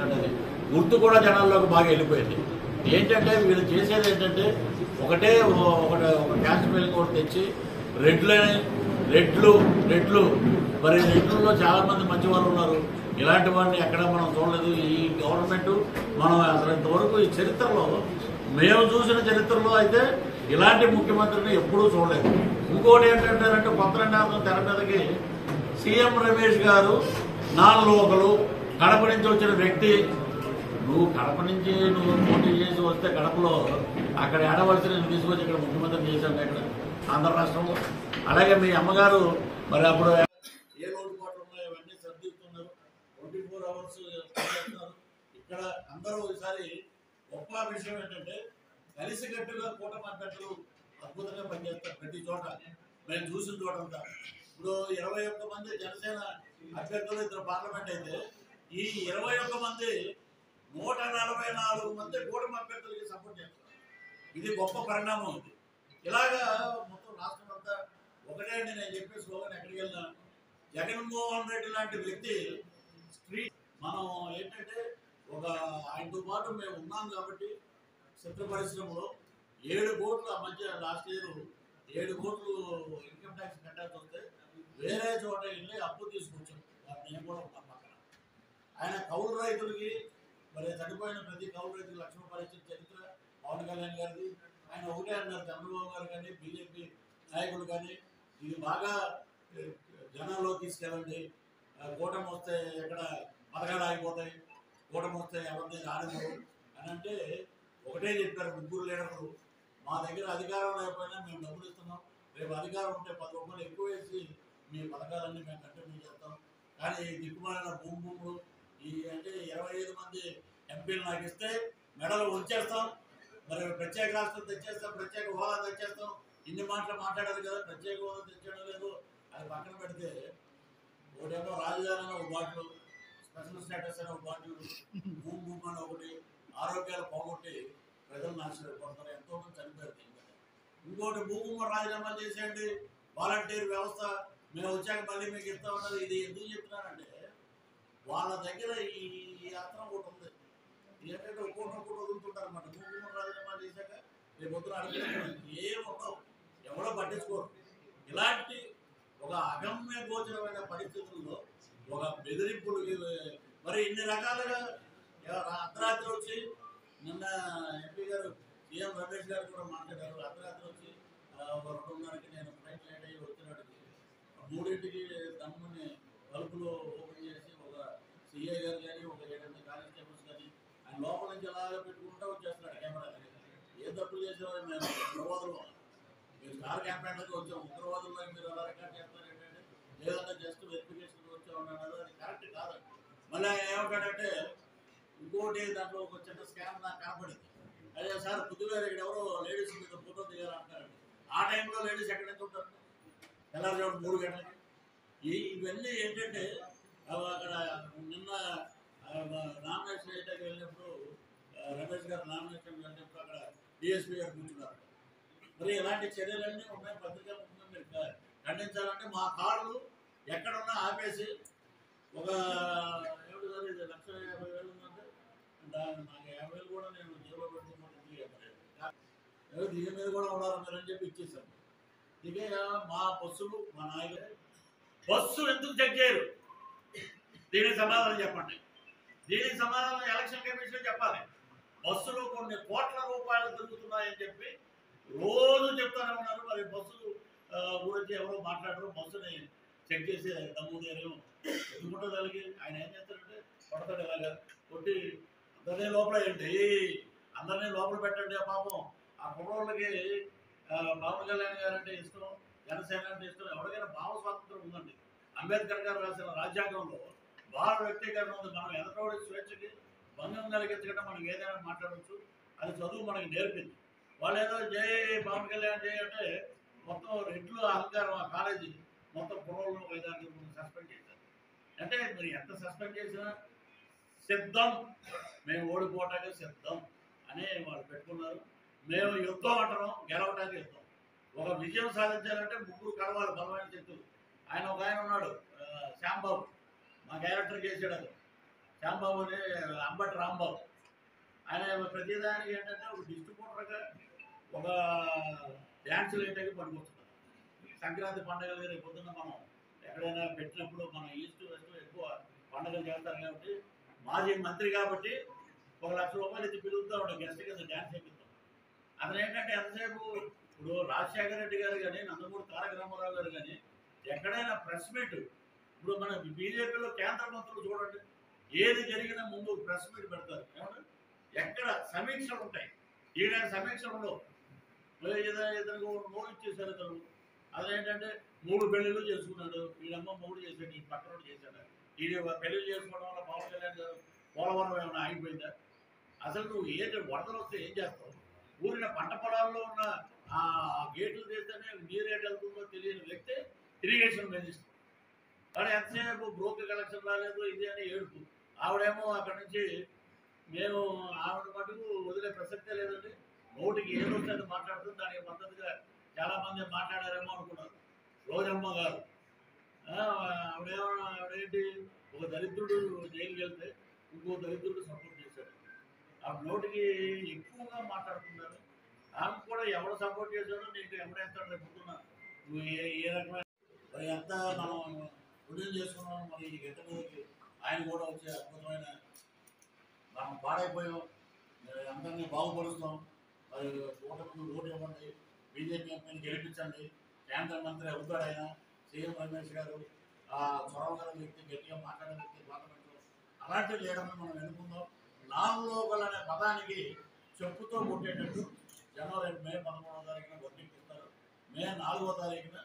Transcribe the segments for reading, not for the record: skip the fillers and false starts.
గుర్తించండి. అది గుర్తు కూడా జనాల్లోకి బాగా వెళ్ళిపోయింది. ఏంటంటే వీళ్ళు చేసేది ఏంటంటే ఒకటే ఒక క్యాస్ట్ బిల్ కూడా తెచ్చి రెడ్లు మరి రెడ్లలో చాలా మంది మంచి వాళ్ళు ఉన్నారు. ఇలాంటి వాడిని ఎక్కడ మనం చూడలేదు. ఈ గవర్నమెంట్ మనం అసలు ఇంతవరకు ఈ చరిత్రలో మేము చూసిన చరిత్రలో అయితే ఇలాంటి ముఖ్యమంత్రిని ఎప్పుడూ చూడలేదు. ఇంకోటి ఏంటంటే కొత్త నినాదం తెర మీదకి సీఎం రమేష్ గారు నాన్ లోకలు కడప నుంచి వచ్చిన వ్యక్తి. నువ్వు కడప నుంచి పోటీ చేసి వస్తే కడపలో అక్కడ ఆడవలసిన తీసుకొచ్చి ఇక్కడ ముఖ్యమంత్రి చేశాను ఇక్కడ ఆంధ్ర రాష్ట్రంలో. అలాగే మీ అమ్మగారు మరి అప్పుడు ఏ లోటుపాట్లు ఉన్నాయో అవన్నీ సర్దిస్తున్నారు. 24 hours చేస్తున్నారు. ఇక్కడ అందరూ ఈసారి గొప్ప విషయం ఏంటంటే కలిసికట్టుగా కూటమి అభ్యర్థులు అద్భుతంగా పనిచేస్తారు ప్రతి చోట. మేము చూసిన చోటంతా ఇప్పుడు 21 మంది జనసేన అభ్యర్థులు 2 పార్లమెంట్ అయితే ఈ 21 మంది 144 మంది కూటమి అభ్యర్థులకి సపోర్ట్ చేస్తారు. ఇది గొప్ప పరిణామం. ఇది ఇలాగా మొత్తం రాష్ట్రం అంతా ఒకటే అండి. నేను చెప్పే స్లోగన్ ఎక్కడికి వెళ్ళినా జగన్మోహన్ రెడ్డి లాంటి వ్యక్తి స్ట్రీట్ మనం ఏంటంటే ఆయనతో పాటు మేము ఉన్నాం కాబట్టి చిత్ర పరిశ్రమలో 7 కోట్లు ఆ మధ్య లాస్ట్ ఇయర్ 7 కోట్లు ఇన్కమ్ ట్యాక్స్ కట్టాల్సి వస్తే వేరే చోట వెళ్ళి అప్పు తీసుకొచ్చాం. నేను కూడా ఉన్నాం పక్కన. ఆయన కౌలు రైతులకి మరి చనిపోయిన ప్రతి కౌలు రైతులకు లక్ష రూపాయలు ఇచ్చిన చరిత్ర పవన్ కళ్యాణ్ గారిది. ఆయన ఒకటే అన్నారు, చంద్రబాబు గారు కానీ బీజేపీ నాయకులు కానీ ఇది బాగా జనాల్లో తీసుకెళ్ళండి. కూటమి వస్తే ఎక్కడ పథకాలు ఆగిపోతాయి, కూటమి వస్తే ఎవరిని రానివ్వరు అని అంటే ఒకటే చెప్పారు ముగ్గురు లీడర్లు. మా దగ్గర అధికారం లేకపోయినా మేము డబ్బులు ఇస్తున్నాం, రేపు అధికారం ఉంటే 10 రూపాయలు ఎక్కువ వేసి మీ పథకాలన్నీ మేము కంటిన్యూ చేస్తాం. కానీ దిక్కుమాలిన భూములు ఈ అంటే 25 మంది ఎంపీలు నాకు ఇస్తే మెడలు ఉంచేస్తాం, మరి ప్రత్యేక రాష్ట్రం తెచ్చేస్తాం, ప్రత్యేక హోదా తెచ్చేస్తాం. ఇన్ని మాటలు మాట్లాడారు కదా, ప్రత్యేక హోదా తెచ్చేయడం లేదు అది పక్కన పెడితే ఒకటేమో రాజధాని అని ఒక బాటిల్, స్పెషల్ స్టేటస్ అని ఒక బాటిల్, భూమి అని ఒకటి, ఆరోగ్యాలు పోగొట్టి ప్రజలు నాశనపడుతున్నారు. ఎంతో మంది చనిపోయారు. ఇంకోటి భూమి రాజీనామా చేసేయండి, వాలంటీర్ వ్యవస్థ మేము వచ్చాక మళ్ళీ మీకు ఇస్తా ఉన్నది. ఇది ఎందుకు చెప్తున్నారంటే వాళ్ళ దగ్గర ఈ అస్త్రం ఒకటి ఉంది. ఏంటంటే ఒక్కొక్కటి వదులుతుంటారు అన్నమాట. భూమి రాజీనామా చేశాక రేపు పొద్దున అడుగుతున్నారు ఏముండవు, ఎవరో పట్టించుకోరు. ఇలాంటి ఒక అగమ్య గోచరమైన పరిస్థితుల్లో ఒక బెదిరింపులు మరి ఇన్ని రకాలుగా అర్ధరాత్రి వచ్చి నిన్న ఎంపీ గారు సీఎం రమేష్ గారు కూడా మాట్లాడారు. అర్ధరాత్రి వచ్చి ఒక 2:30కి నేను ఫ్లైట్ లేట్ అయ్యి వచ్చినాడికి 3ంటికి దమ్ముని తలుపులు ఓపెన్ చేసి ఒక సిఐ గారు కానీ ఒక 7 కానిస్టేబుల్స్ కానీ ఆయన లోపల నుంచి అలాగే పెట్టుకుంటూ వచ్చేస్తున్నాడు కెమెరా దగ్గర. ఏ తప్పులు చేసేవారు మేము ఉగ్రవాదులు, మీరు స్టార్ క్యాంపెయిన్లకి వచ్చాం, ఉగ్రవాదుల్లో మీరు అలా రికార్డ్ చేస్తారు ఏంటంటే లేదంటే జస్ట్ వెరిఫికేషన్కి వచ్చామన్నాడు. అది కరెక్ట్ కాదు. మళ్ళీ ఆయన ఏమంటాడంటే ఇంకోటి దాంట్లో ఒక చిన్న స్కామ్ నాకు కనపడింది. అదే సార్ పుద్దుగారు ఇక్కడ ఎవరో లేడీస్ మీద ఫోటో దిగాలంటున్నారండి. ఆ టైంలో లేడీస్ ఎక్కడ నుంచి ఉంటారు? తెల్లారుజామున 3 గంటలకి. ఇవన్నీ ఏంటంటే అక్కడ నిన్న నామినేషన్ వేయడానికి వెళ్ళినప్పుడు రమేష్ గారు నామినేషన్ వెళ్ళినప్పుడు అక్కడ డిఎస్పీ గారు కూర్చున్నారు. మరి ఇలాంటి చర్యలన్నీ ఉన్నాయి. పత్రికా ముందు మీరు ఖండించాలంటే మా కార్లు ఎక్కడున్నా ఆపేసి ఒక 1,50,000 ఉందంటే నాకు 50,000 కూడా నేను జేబులో పెట్టుకున్నాను. దీని మీద కూడా ఉండాలి మీరు అని చెప్పి ఇచ్చేసాను. ఇదే మా బస్సులు మా నాయకులు బస్సు ఎందుకు చెక్ చేయరు? దీనికి సమాధానం చెప్పండి. దీనికి సమాధానం ఎలక్షన్ కమిషన్ చెప్పాలి. బస్సులు కొన్ని కోట్ల రూపాయలు దొరుకుతున్నాయని చెప్పి రోజు చెప్తానే ఉన్నారు. మరి బస్సులు గురించి ఎవరో మాట్లాడరు. బస్సుని చెక్ చేసి దమ్ము ధైర్యం ఎందుకుంటో కలిగి ఆయన ఏం చేస్తాడంటే కొడతాడు. ఇలాగా కొట్టి అందరినీ లోపల ఏంటి అందరినీ లోపల పెట్టండి. పాపం ఆ కుర్రోళ్ళకి పవన్ కళ్యాణ్ గారు అంటే ఇష్టం, జనసేన అంటే ఇష్టం. ఎవరికైనా భావ స్వాతంత్రం ఉందండి. అంబేద్కర్ గారు రాసిన రాజ్యాంగంలో భావ వ్యక్తీకరణ ఉంది. మనం ఎదటోడి స్వేచ్ఛకి భంగం కలిగించకుండా మనం ఏదైనా మాట్లాడవచ్చు. అది చదువు మనకి నేర్పింది. వాళ్ళు ఏదో జై పవన్ కళ్యాణ్ జై అంటే మొత్తం రెడ్లు అహంకారం. ఆ కాలేజీ మొత్తం కుర్రోళ్ళు 5-6 సస్పెండ్ చేశారు. అంటే మీరు ఎంత సస్పెండ్ చేసినా సిద్ధం, మేము ఓడిపోవటానికి సిద్ధం అని వాళ్ళు పెట్టుకున్నారు. మేము యుద్ధం అంటున్నాం, గెలవడానికి యుద్ధం. ఒక విజయం సాధించాలంటే ముగ్గురు కలవాలి, బలమైన శక్తులు. ఆయన ఉన్నాడు శ్యాంబాబు, మా క్యారెక్టర్ చేసాడు. అది శ్యాంబాబు అనే అంబటి రాంబాబు. ఆయన ప్రతిదానికి ఏంటంటే ఒక డిస్ట్రిబ్యూటర్గా ఒక డ్యాన్సులు వేయటానికి పనికొస్తున్నారు. సంక్రాంతి పండుగలు రేపు పొద్దున్న మనం ఎక్కడైనా పెట్టినప్పుడు మన ఈస్ట్ వెస్ట్ ఎక్కువ పండుగలు చేస్తారు కాబట్టి మాజీ మంత్రి కాబట్టి 1,00,000 రూపాయలు ఇచ్చి పిలుగుతూ ఉంటాం గెస్ట్ కింద డ్యాన్స్ చేపిస్తాం. అతను ఏంటంటే ఎంతసేపు ఇప్పుడు రాజశేఖర రెడ్డి గారు కానీ నందమూరి తారక రామారావు గారు కానీ ఎక్కడైనా ప్రెస్ మీట్, ఇప్పుడు మన బీజేపీలో కేంద్ర మంత్రులు చూడండి, ఏది జరిగినా ముందు ప్రెస్ మీట్ పెడతారు. ఏమంటే ఎక్కడ సమీక్షలు ఉంటాయి, ఈయన సమీక్షలు ఉండవు. ఇతనికి నోరు ఇచ్చేసారు ఇతను. అదేంటంటే 3 పెళ్లిళ్ళు చేసుకున్నాడు, వీడమ్మ 3 చేశాడు, ఈ పక్కన చేశాడు. ఇది పెళ్లిళ్ళు చేసుకోవడం వల్ల పవన్ కళ్యాణ్ గారు పోలవరం ఏమైనా ఆగిపోయిందా? అసలు నువ్వు ఏంటి వరదలు వస్తే ఏం చేస్తావు? ఊరిన పంట పొలాల్లో ఉన్న ఆ గేట్లు తీస్తేనే నీరు ఎటు వెళ్తుందో తెలియని వ్యక్తి ఇరిగేషన్ మినిస్టర్. కానీ ఎంతసేపు బ్రోకర్ కలెక్షన్ రాలేదు ఇది అని ఏడుపు. ఆవిడేమో అక్కడి నుంచి మేము ఆవిడ మటుకు వదిలే ప్రసక్తే లేదండి, నోటికి ఏదో వస్తే మాట్లాడుతుంది. దానికి మద్దతుగా చాలామంది మాట్లాడారేమో అనుకున్నారు. రోజమ్మ గారు ఆవిడేంటి ఒక దరిద్రుడు జైలుకి వెళ్తే ఇంకో దరిద్రుడు సపోర్ట్ చేశాడు. ఆ నోటికి ఎక్కువగా మాట్లాడుతున్నారు. ఆమె కూడా ఎవరు సపోర్ట్ చేశాడో నీకు ఎవడేస్తాడు రేపు పొద్దున్న నువ్వు ఏ రకమైన మరి ఎంత మనం వృద్ధి చేసుకున్నాం. మరి ఈ గంట మీదకి ఆయన కూడా వచ్చే అద్భుతమైన మనం పాడైపోయాం, అందరినీ బాగుపరుస్తాం. మరి ఓటమి ఓటు ఇవ్వండి, బీజేపీ ఎంపీని గెలిపించండి, కేంద్ర మంత్రి అవుతాడు ఆయన. సీఎం రమేష్ గారు ఆ చొరవ వ్యక్తి, గట్టిగా మాట్లాడే వ్యక్తి పార్లమెంట్లో. అలాంటి లీడర్ని మనం ఎన్నుకుందాం. నాన్ అనే పదానికి చెప్పుతో కొట్టేటట్టు జనవరి మే 11వ తారీఖున వర్ణింగ్ ఇస్తారు. మే 4వ తారీఖున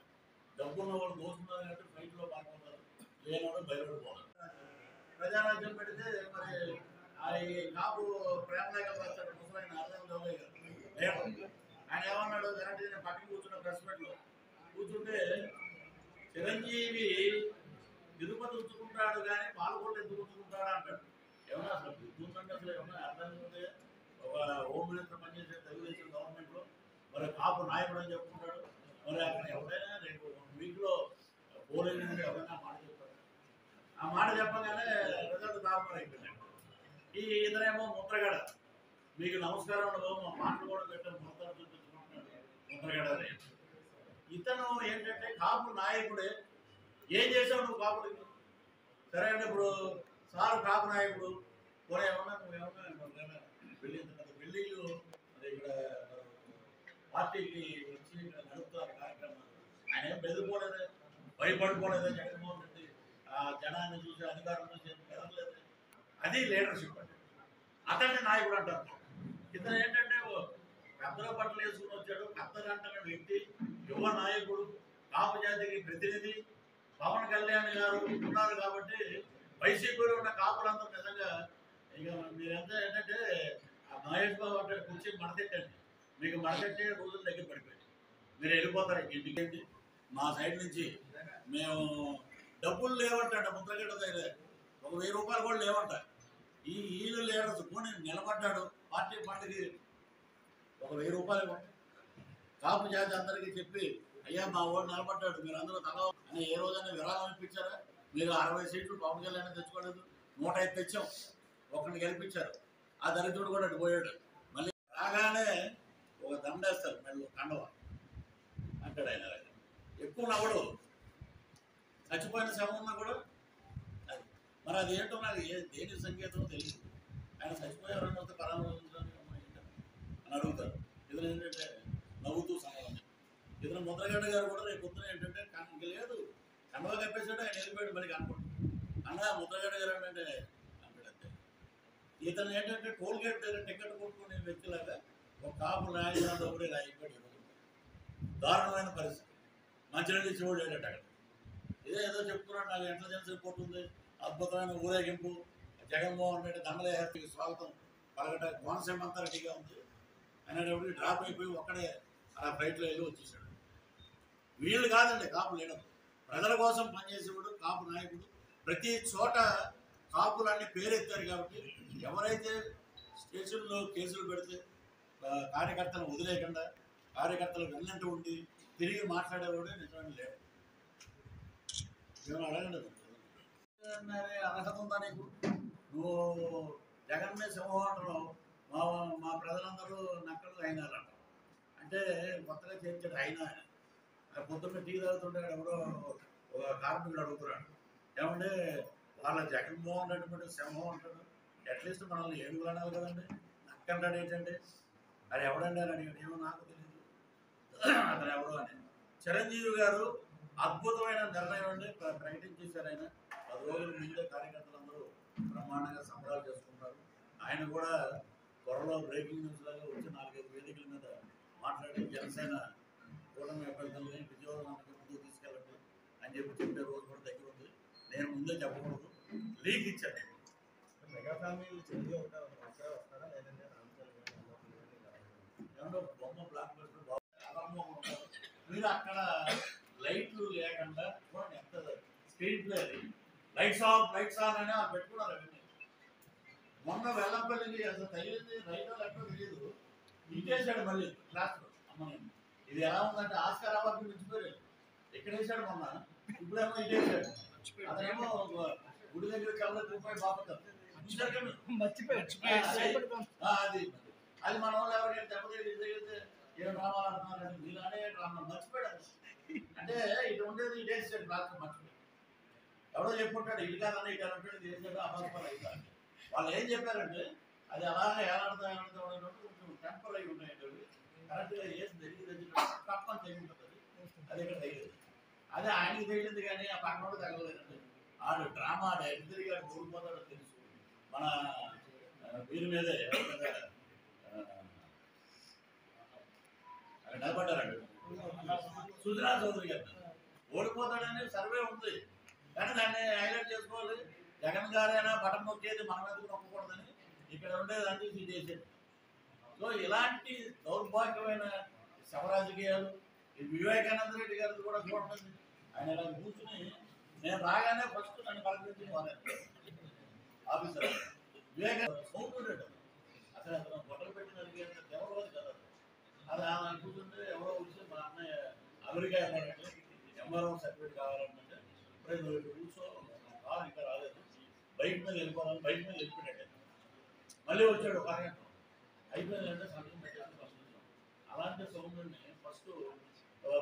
డబ్బున్న వాళ్ళు దోచుకున్నారంటే ఫ్లైట్లో పాల్గొంటారు, లేనప్పుడు బయలుపోతారు. ప్రజారాజ్యం పెడితే మరి ఈ కాపు ప్రేమలేఖలు రాస్తాడు ముసలైన అర్థం జోగయ్య గారు. ఆయన ఏమన్నాడు కరెంట్ నేను పక్కన కూర్చున్న ప్రెస్ మీట్లో కూర్చుంటే, చిరంజీవి తిరుపతి ఉంచుకుంటాడు కానీ పాలకొల్లు ఎందుకు ఉంచుకుంటాడా అంటాడు. ఏమన్నా అసలు గుర్తుందంటే అసలు ఏమన్నా అర్థం ఉంటే ఒక హోమ్ మినిస్టర్ పనిచేసే తెలుగుదేశం గవర్నమెంట్లో మరి కాపు నాయకుడు అని చెప్పుకుంటాడు. మరి అక్కడ ఎవరైనా రేపు 1 వీక్లో పోలింగ్ నుండి ఎవరైనా మాట చెప్తారు. ఆ మాట చెప్పగానే రిజల్ట్ దారుణం అయిపోయింది. ఇతనేమో ముద్రగడ, మీకు నమస్కారం ఉండదు, మా మాటలు కూడా పెట్టాను, మొత్తం చూపించుకుంటున్నాడు ముద్రగడ. ఇతను ఏంటంటే కాపు నాయకుడే. ఏం చేసావు నువ్వు కాపుడికి? సరే అంటే ఇప్పుడు సారు కాపు నాయకుడు కూడా ఏమన్నా నువ్వేమన్నా బిల్డింగ్ మరి ఇక్కడ పార్టీకి వచ్చి ఇక్కడ నడుపుతారు కార్యక్రమాలు. ఆయన ఏం బెదిరిపోలేదే, భయపడిపోలేదే. జగన్మోహన్ రెడ్డి ఆ జనాన్ని చూసి అధికారం చూసి పెరగలేదు. అది లీడర్షిప్ అంటే. అతన్ని నాయకుడు అంటారు. ఇతను ఏంటంటే పెద్దల బట్టలు వేసుకుని వచ్చాడు, పెద్దలంటున్న వ్యక్తి, యువ నాయకుడు, కాపు జాతికి ప్రతినిధి. పవన్ కళ్యాణ్ గారు ఉన్నారు కాబట్టి వైసీపీలో ఉన్న కాపులంతా నిజంగా ఇక మీరంతా ఏంటంటే ఆ మహేష్ బాబు అంటే కూర్చొని మడతెట్టండి, మీకు మడతెట్టే రోజులు దగ్గర పడిపోయింది, మీరు వెళ్ళిపోతారు ఇంటికేంటి. మా సైడ్ నుంచి మేము డబ్బులు లేవంట ముద్రగడ్డ దగ్గర, ఒక 1000 రూపాయలు కూడా లేవంట. వీళ్ళు లీడర్స్ పోనీ నిలబడ్డాడు పార్టీ పండుగ, ఒక 1000 రూపాయలు కాపు జాతి అందరికీ చెప్పి, అయ్యా మా ఓటు నిలబడ్డాడు, మీరు అందరూ తల అని ఏ రోజైనా విరాళం ఇప్పించారా? మీరు 60 సీట్లు పవన్ కళ్యాణ్ తెచ్చుకోలేదు, 105 తెచ్చాం, ఒకరిని గెలిపించారు. ఆ దరిద్రుడు కూడా అటు పోయాడు. మళ్ళీ రాగానే ఒక దండేస్తారు మెళ్ళు కండవ అంటాడు ఆయన. ఎక్కువ నవ్వడు, చచ్చిపోయిన శవం ఉన్నా కూడా అది. మరి అది ఏంటో నాకు దేని సంకేతం తెలియదు. ఆయన చచ్చిపోయారని వస్తే పరామర్శించడానికి అని అడుగుతారు. ఇతను ఏంటంటే నవ్వుతూ సమాధానం. ఇతను ముద్రగడ్డ గారు కూడా రేపు పొద్దున ఏంటంటే ఇంక లేదు, కండవ కప్పేసాడు, ఆయన వెళ్ళిపోయాడు. మరి కనపడు అన్న ముద్రగడ్డ గారు ఏంటంటే అంటాడంతే. ఇతను ఏంటంటే టోల్ గేట్ దగ్గర టికెట్ కొట్టుకునే వ్యక్తిలాగా ఒక కాపు నాయకుడు ఒకటే అయిపోయాడు. దారుణమైన పరిస్థితి. మంచినీళ్ళు శివుడు లేడట అక్కడ. ఏదో చెప్తున్నాడు, నాకు ఇంటెలిజెన్స్ రిపోర్ట్ ఉంది, అద్భుతమైన ఊరేగింపు, జగన్మోహన్ రెడ్డి దండలకి స్వాగతం పలకట, కోనసీమ అంతా రెడీగా ఉంది అనేటప్పుడు డ్రాప్ అయిపోయి ఒక్కడే అలా ఫ్లైట్లో వెళ్ళి వచ్చేసాడు. వీళ్ళు కాదండి కాపు లీడర్, ప్రజల కోసం పనిచేసేవాడు కాపు నాయకుడు. ప్రతి చోట కాపులన్నీ పేరెత్తారు కాబట్టి ఎవరైతే స్టేషన్లో కేసులు పెడితే కార్యకర్తలు వదిలేయకుండా కార్యకర్తలు వెన్నంటూ ఉండి తిరిగి మాట్లాడేవాడు నిజమైన లేడు. ఏమైనా అడగండి, అర్హత ఉందా నీకు? నువ్వు జగన్ మీద సింహం అంటున్నావు, మా మా ప్రజలందరూ నక్కలు అయినారంట. అంటే కొత్తగా చేర్చాడు ఆయన. పొద్దున్న టీ తాగుతుంటాడు, ఎవరో ఒక కార్మికుడు అడుగుతున్నాడు, ఏమంటే వాళ్ళ జగన్మోహన్ రెడ్డి మీద సింహం అంటాడు, అట్లీస్ట్ మనల్ని ఏడుగులు అనాలి కదండి, నక్కంటాడు ఏంటంటే. అది ఎవడండి అని అడిగాడు, ఏమో నాకు తెలియదు అతను ఎవరు అని. చిరంజీవి గారు అద్భుతమైన నిర్ణయం అండి ప్రకటించేశారు. ఆయన 10 రోజుల ముందే కార్యకర్తలందరూ బ్రహ్మాండంగా సంబరాలు చేసుకుంటారు. ఆయన కూడా త్వరలో బ్రేకింగ్ న్యూస్ లాగా వచ్చి 4-5 వేదికల మీద మాట్లాడి జనసేన కూటమి అభ్యర్థులని విజయవాడకి ముందుకు తీసుకెళ్ళండి అని చెప్పే రోజు కూడా దగ్గర ఉంది. నేను ముందే చెప్పకూడదు, లీక్ ఇచ్చాను. మెగా ఫ్యామిలీ బొమ్మ బ్లాక్ బస్టర్ మీరు అక్కడ లైట్లు లేకుండా చూడండి ఎంత స్క్రీన్ ప్లే అది. లైట్స్ ఆన్ అని పెట్టుకున్నారు. అవన్నీ మొన్న వెల్లంపల్లికి అసలు తగిలింది రైతు ఎక్కడో తెలియదు, ఇటేసాడు మళ్ళీ క్లాస్లో. అమ్మని ఇది ఎలా ఉందంటే ఆస్కార్ అవార్డు మించిపోయాడు. ఎక్కడ వేసాడు మొన్న, ఇప్పుడేమో ఇటేసాడు. అతనేమో గుడి దగ్గర కళ్ళ రూపాయి బాపతారు అది అది మన వాళ్ళు ఎవరైనా దెబ్బతిరిగితే ఏం డ్రామాలు ఆడుతున్నారంటే మీలానే డ్రామా మర్చిపోయాడు. అంటే ఇటు ఉండేది ఇటేసాడు క్లాస్ మర్చిపోయాడు. ఎవడో చెప్పుకుంటాడు ఇటు కాదన్నా ఇటు అంటాడు, చేసాడు అభాస్పాలు అవుతారు. వాళ్ళు ఏం చెప్పారంటే అది అలాగే ఏలాడుతా కొంచెం టెంపర్ అయి ఉన్నాయండి. కరెక్ట్గా వేసి జరిగి తప్పని తగ్గుంటుంది. అది ఇక్కడ తగ్గదు. అదే ఆయనకి తగిలింది కానీ ఆ పక్కన తగ్గలేదండి. ఆడు డ్రామా ఆడ ఎదురుగా ఓడిపోతాడో తెలుసు. మన వీరి మీదే నిలబడ్డారండి సుజనా చౌదరి గారు. ఓడిపోతాడని సర్వే ఉంది కానీ దాన్ని హైలైట్ చేసుకోవాలి. జగన్ గారైనా బటన్ నొక్కేది మన మీద నొక్కకూడదని ఇక్కడ ఉండేదాన్ని ఇది చేసేది. సో ఇలాంటి దౌర్భాగ్యమైన శవరాజకీయాలు ఈ వివేకానంద రెడ్డి గారిది కూడా చూడండి. ఆయన ఇలా కూర్చుని నేను రాగానే ఫస్ట్ నన్ను పలకరించిన వారు ఆఫీసర్ వివేకానంద సౌండ్ రెడ్డి. అసలు అతను బొట్టలు పెట్టిన ఎవరో కదా అది ఆమె కూర్చుంటే ఎవరో వచ్చి మా అన్నయ్య అమెరికా వెళ్ళాడంటే ఎంఆర్ఓ సర్టిఫికేట్ కావాలంటే ఇప్పుడే నువ్వు ఇక్కడ కూర్చో, కాదు ఇంకా రాలేదు, బైక్ మీద వెళ్ళిపోవాలని బైక్ మీద వెళ్ళిపోయాడు. మళ్ళీ వచ్చాడు ఒక అరగంట అయిపోయిందంటే సంతకం పెట్టేసి ఫస్ట్. అలాంటి సౌండ్ని ఫస్ట్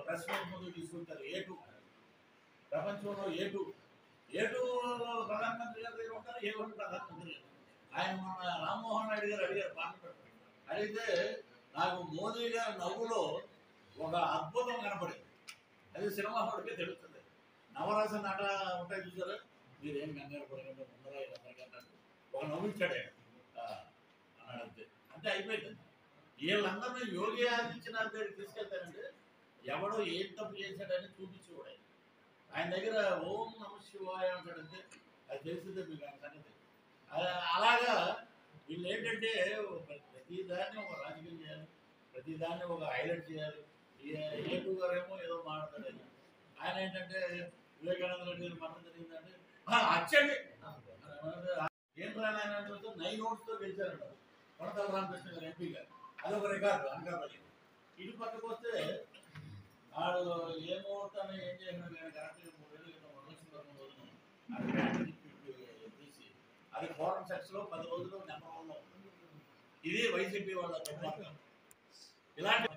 ప్రెస్ మీట్ ముందు తీసుకుంటారు. A2 ప్రపంచంలో A2 ప్రధానమంత్రి గారి దగ్గర ఉంటారు, A1 ప్రధానమంత్రి గారు. ఆయన మన రామ్మోహన్ నాయుడు గారు అడిగారు పార్లమెంట్. అడిగితే నాకు మోదీ గారి నవ్వులో ఒక అద్భుతం కనపడింది. అది సినిమా వాడికే తెలుస్తుంది. నవరస నట ఉంటాయి చూసారు, మీరేం కంగారు పడకండి ముందర అంటారు. ఒక నవ్వించాడు ఆయన అన్నాడు అంతే. అంటే అయిపోయింది. వీళ్ళందరినీ యోగి ఆదిత్యనాథ్ దగ్గరికి తీసుకెళ్తారంటే ఎవడో ఏం తప్పు చేశాడని చూపించి కూడా ఆయన దగ్గర ఓం నమ శివాయ అంటాడంటే అది తెలిసిందే మీకు ఆయన సంగతి. అలాగా వీళ్ళు ఏంటంటే ప్రతిదాన్ని ఒక రాజకీయం చేయాలి, ప్రతిదాన్ని ఒక హైలైట్ చేయాలి. A2 గారేమో ఏదో మాట్లాడతాడు. ఆయన ఏంటంటే వివేకానంద రెడ్డి గారు మరణం జరిగిందంటే అచ్చండి ఏంటి ఆయన 9 ఓట్స్తో గెలిచారంట కొనతల రామకృష్ణ గారు ఎంపీ గారు. అదొక రికార్డు అనకాపల్లి. ఇటు పక్కకు వస్తే వాడు ఏమవుతానో ఏం చేసినా కానీ కరెక్ట్గా 3 ఏళ్ళు తీసి అది ఫోరం సెక్స్లో 10 రోజులు నెంబర్ 1లో ఉంటుంది. ఇది వైసీపీ వాళ్ళ దుర్మార్గం. ఇలాంటి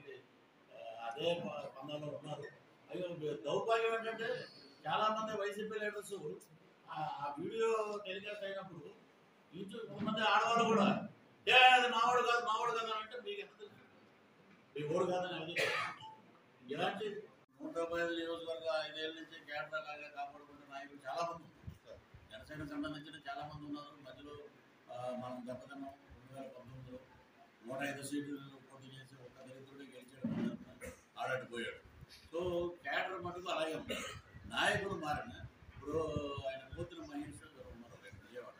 అదే పందాలో ఉన్నారు. అయ్యో దౌర్భాగ్యం ఏంటంటే చాలామంది వైసీపీ లీడర్స్ ఆ వీడియో టెలికాస్ట్ అయినప్పుడు కొంతమంది ఆడవాళ్ళు కూడా అది మావాడు కాదు అంటే మీకు ఎంత తెలుసు, మీ ఓడు కాదని అడిగి. ఇలాంటి 115 నియోజకవర్గ 5 ఏళ్ళ నుంచి కేంద్ర లాగా కాపాడుకుంటున్న నాయకులు చాలామంది ఉన్నారు. జనసేనకు సంబంధించిన చాలామంది ఉన్నారు. మధ్యలో మనం దెబ్బతిన్నాం 2019లో 105 సీట్లు పోటీ చేసి ఒక దళితుడిని గెలిచాడు, ఆడటిపోయాడు. సో కేడర్ మటుకు అలాగే ఉంది. నాయకులు మారిన ఇప్పుడు ఆయన పోతున్న మహేష్ ఉన్నారు విజయవాడ.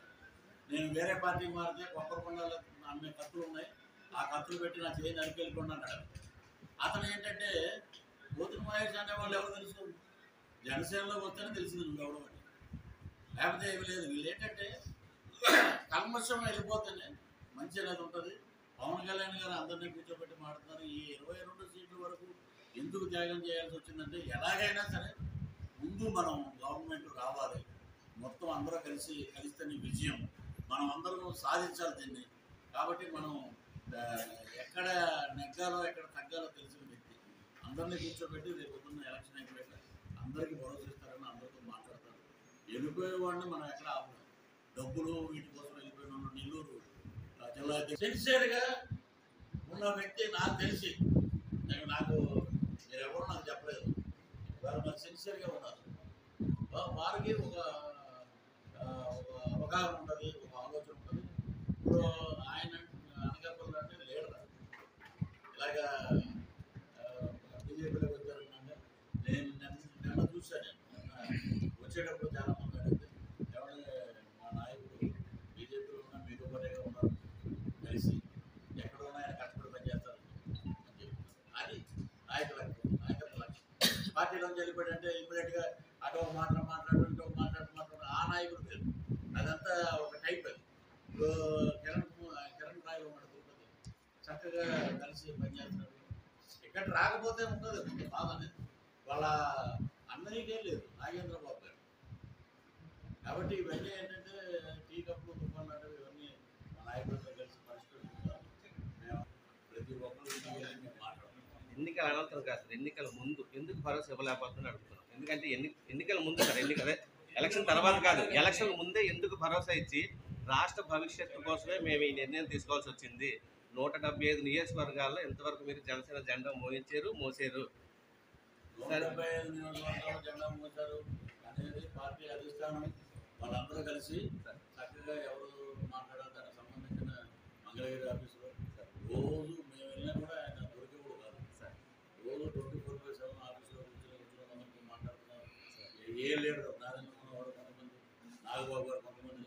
నేను వేరే పార్టీకి మారితే కొబ్బరికొండలో అమ్మే కత్తులు ఉన్నాయి, ఆ కత్తులు పెట్టి నా చేయి నరికెళ్ళకుండా అన్నాడు. అతను ఏంటంటే పోతున్న మహేష్ అనే వాళ్ళు ఎవరు తెలుసు, జనసేనలో వస్తేనే తెలిసింది నువ్వు ఎవడో అని, లేకపోతే ఏమి లేదు. వీళ్ళు ఏంటంటే కల్మషం వెళ్ళిపోతేనే మంచి అనేది ఉంటుంది. పవన్ కళ్యాణ్ గారు అందరినీ కూర్చోబెట్టి మాట్లాడుతున్నారు. ఈ 22 సీట్ల వరకు ఎందుకు త్యాగం చేయాల్సి వచ్చిందంటే ఎలాగైనా సరే ముందు మనం గవర్నమెంట్ రావాలి, మొత్తం అందరూ కలిస్తేనే విజయం. మనం అందరం సాధించాలి దీన్ని. కాబట్టి మనం ఎక్కడ నెగ్గాలో ఎక్కడ తగ్గాలో తెలిసిన వ్యక్తి అందరినీ కూర్చోబెట్టి రేపు పొద్దున్న ఎలక్షన్ అయిపోయాక అందరికీ భరోసా ఇస్తారని అందరితో మాట్లాడతారు. వెళ్ళిపోయేవాడిని మనం ఎక్కడ ఆపలేం. డబ్బులు వీటి కోసం వెళ్ళిపోయిన నెల్లూరు జిల్లా సిన్సియర్గా ఉన్న వ్యక్తి నాకు తెలిసి నాకు మీరెవరు నాకు చెప్పలేదు, వాళ్ళు మరి సిన్సియర్గా ఉన్నారు. వారికి ఒక అవగాహన ఉంటుంది, ఒక ఆలోచన ఉంటుంది. ఇప్పుడు ఆయన అనకాపల్లి అంటే లీడర్, ఇలాగా బీజేపీలోకి వచ్చారన్నాక నేను నిన్న చూశాను. వచ్చేటప్పుడు చాలా మంది అడిగితే ఎవరి మా నాయకుడు బీజేపీలో ఉన్న మీకు పరేగా ఉన్నారు, కలిసి ఎక్కడ ఉన్నా ఆయన కష్టపడి పనిచేస్తారు అని చెప్పి. అది నాయకత్వ లక్ష్యం. పార్టీలో వెళ్ళిపోయాడంటే ఇమ్మీడియట్గా అటు ఒక మాట్లాడు ఇంకో మాట్లాడు ఆ నాయకుడు పేరు అదంతా ఒక టైప్. అది ఇప్పుడు కిరణ్ రాయలు ఉన్నాడు తిరుపతి, చక్కగా కలిసి పనిచేస్తున్నాడు. ఇక్కడ రాకపోతే ఉండదు బాధ అనేది. వాళ్ళ అన్నయ్యకే లేదు, నాగేంద్రబాబు గారు. కాబట్టి ఇవన్నీ ఏంటంటే టీ కప్పులు తుఫాన్ లాంటివి ఇవన్నీ మా నాయకులతో కలిసి పరిష్కరించుకుంటారు. మేము ప్రతి ఒక్కరు మాట్లాడుతున్నాం. ఎన్నికల అనంతరం కాదు, ఎన్నికల ముందు ఎందుకు భరోసా ఇవ్వలేకపోతుందని అడుగుతున్నాం. ఎందుకంటే ఎన్నికల ముందు సార్, ఎన్నికలే ఎలక్షన్ తర్వాత కాదు, ఎలక్షన్ ముందే ఎందుకు భరోసా ఇచ్చి రాష్ట్ర భవిష్యత్తు కోసమే మేము ఈ నిర్ణయం తీసుకోవాల్సి వచ్చింది. 175 నియోజకవర్గాల్లో ఇంతవరకు మీరు జనసేన జెండా మోసారు. 175 నియోజకవర్గాల్లో జెండా మోసారు అనేది పార్టీ అధిష్టానం వాళ్ళందరూ కలిసి చక్కగా ఎవరు మాట్లాడాలి దానికి సంబంధించిన మంగళగిరి ఆఫీసులో రోజు మేము వెళ్ళినా కూడా ఆయన దొరికేవాడు కాదు సార్. రోజు 24/7 ఆఫీసులో కూర్చొని అందరితో మాట్లాడుతున్నారు. ఏ లీడర్ నారాయణవాడు కొంతమంది, నాగబాబు గారు కొంతమంది,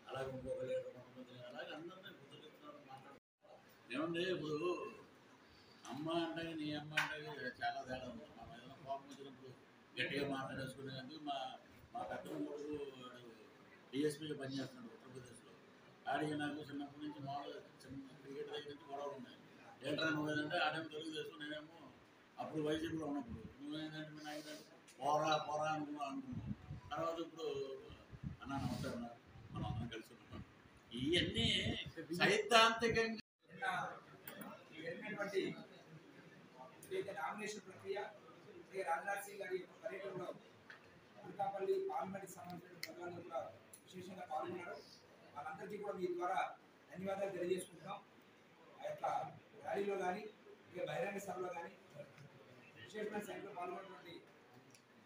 అలాగే ఇంకొక లీడర్ కొంతమంది, అలాగే అందరినీ గుర్తుపెడుతున్నారు, మాట్లాడుతున్నారు. ఏమంటే ఇప్పుడు అమ్మ అంటే నీ అమ్మ అంటే చాలా తేడా ఉంది. మనం ఏదైనా కోపం వచ్చినప్పుడు గట్టిగా మాట్లాడేసుకునేందుకు మా పెద్ద కొడుకు డిఎస్పీగా పనిచేస్తున్నాడు ఉత్తరప్రదేశ్లో. ఆడికి నాకు చిన్నప్పటి నుంచి మామూలుగా చిన్న క్రికెట్ దగ్గర నుంచి గొడవలు ఉన్నాయి. ఏంట్రా నువ్వేదంటే ఆడేమో తెలుగుదేశం, నేనేమో అప్పుడు వైసీపీలో ఉన్నప్పుడు నువ్వేంటంటే మీ నాయకుడు పోరా అనుకున్నాం. తర్వాత ఇప్పుడు అన్న నమస్కారం మనం అందరం కలిసి ఉన్నాం. ఇవన్నీ సైద్ధాంతికంగా నామినేషన్ ప్రక్రియ రాజ్నాథ్ సింగ్ గారి పర్యటనలో అనకాపల్లి పార్లమెంట్కి సంబంధించిన ప్రజలందరూ కూడా విశేషంగా పాల్గొన్నారు. వాళ్ళందరికీ కూడా మీ ద్వారా ధన్యవాదాలు తెలియజేసుకుంటున్నాం. ఆ యొక్క ర్యాలీలో కానీ ఇక బహిరంగ సభలో కానీ విశేషమైన సంఖ్యలో పాల్గొన్నటువంటి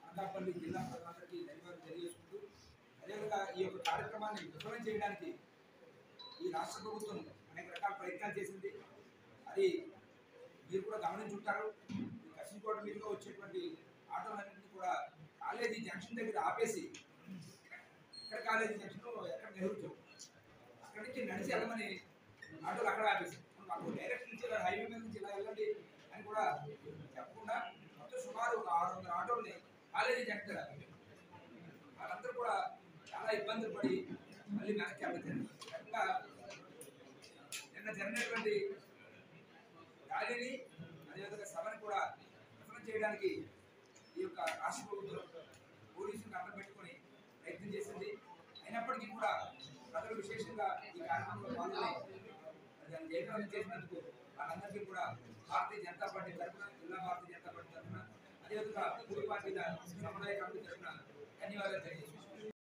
అనకాపల్లి జిల్లా ప్రజలందరికీ ధన్యవాదాలు తెలియజేసుకుంటూ, అదేవిధంగా ఈ యొక్క కార్యక్రమాన్ని విఫలం చేయడానికి ఈ రాష్ట్ర ప్రభుత్వం అనేక రకాల ప్రయత్నాలు చేసింది. అది మీరు కూడా గమనించుంటారు. కసింకోట మీదుగా వచ్చేటువంటి ఆటోలన్నింటినీ కూడా కాలేజీ జంక్షన్ దగ్గర ఆపేసి, ఎక్కడ కాలేజీ జంక్షన్ ఎక్కడ నెహ్రూ చౌక్ అక్కడి నుంచి నడిచి వెళ్ళమని ఆటోలు అక్కడ ఆపేసి మాకు డైరెక్ట్ నుంచి హైవే మీద నుంచి ఇలా వెళ్ళండి అని కూడా చెప్పకుండా మొత్తం సుమారు ఒక 600 ఆటోల్ని కాలేజీ జంక్షన్ ఆపేసి వాళ్ళందరూ కూడా చాలా ఇబ్బందులు పడి మళ్ళీ వెనక్కి వెళ్ళలేదు. నిన్న జరిగినటువంటి ర్యాలీని అదేవిధంగా సభను కూడా విఫలం చేయడానికి ఈ యొక్క రాష్ట్ర ప్రభుత్వం పోలీసులను అడ్డపెట్టుకొని ప్రయత్నం చేసింది. అయినప్పటికీ కూడా ప్రజలు విశేషంగా ఈ కార్యక్రమంలో పాల్గొని దాన్ని జయప్రదం చేసినందుకు వాళ్ళందరికీ కూడా భారతీయ జనతా పార్టీ తరఫున, జిల్లా భారతీయ జనతా పార్టీ తరఫున, అదేవిధంగా మూడు పార్టీల సమన్వయ కమిటీ తరఫున ధన్యవాదాలు తెలియజేస్తున్నాను.